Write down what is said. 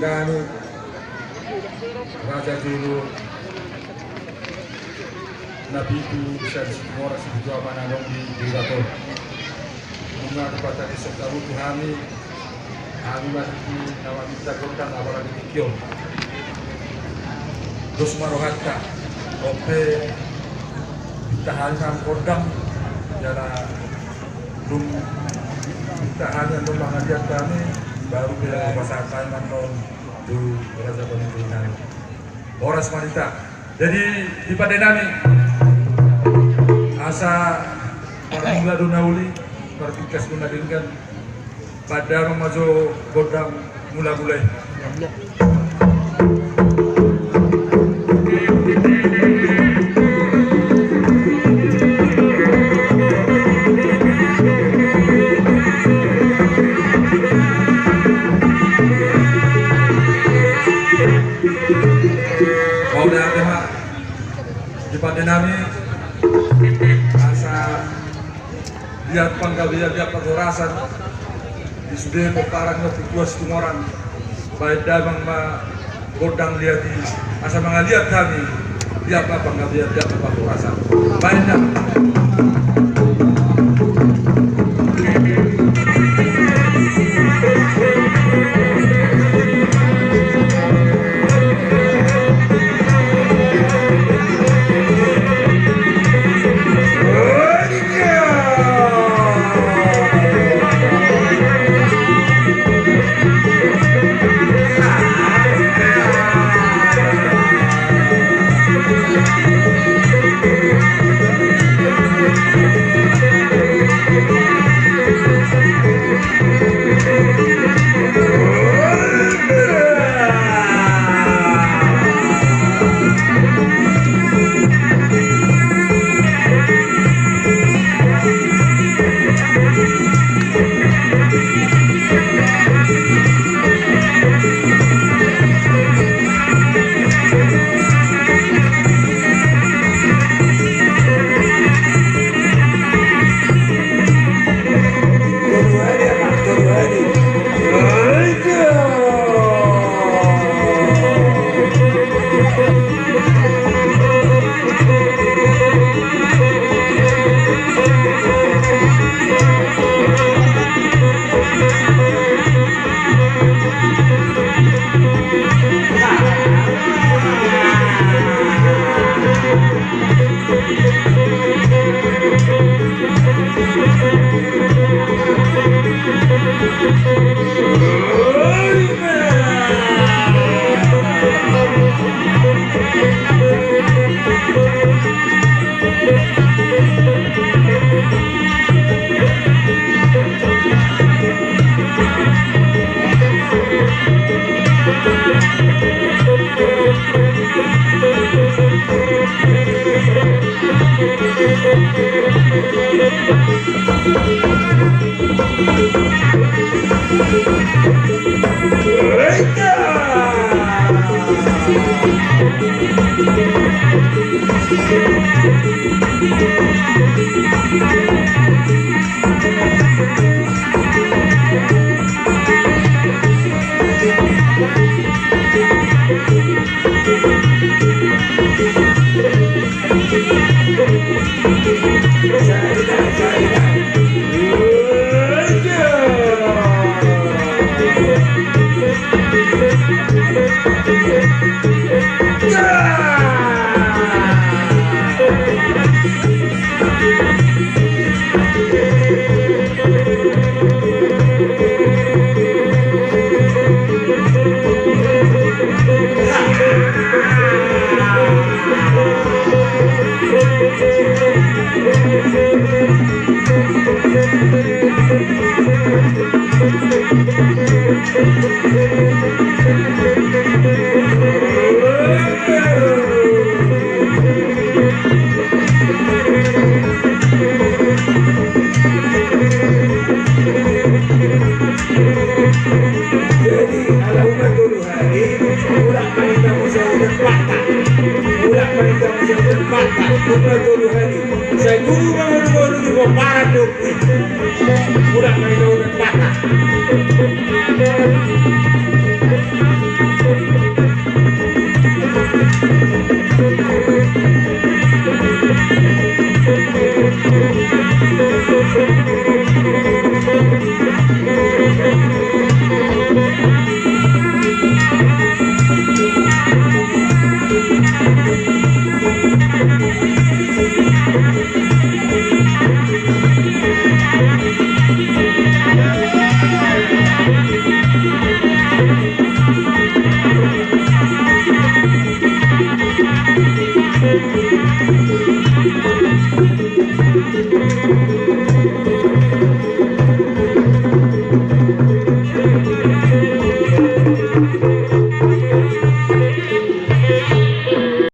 Terengganu, Raja Julu, Nabi itu bisa disebut orang sebut apa nanong di Birato. Bunga kepada esok tahu Tuhani, kami masih nama kita kodang apalagi tikio. Terus marohatta, ope tahanan kodang, jalan belum tahanan pembangunan kami baru bila pasangan non di Raja Pemimpinan Horas Wanita. Jadi di Padenami asa Parmula Dunauli Pertikas Gunadingkan pada Romajo Godang mula-mulai. Di Padenami asa lihat panggabian lihat pagurasan di sudah peparang na pikuas tumoran baik damang ma godang lihat di asa mangaliat kami lihat panggabian lihat pagurasan baik damang Udah main kamu saya udah patah.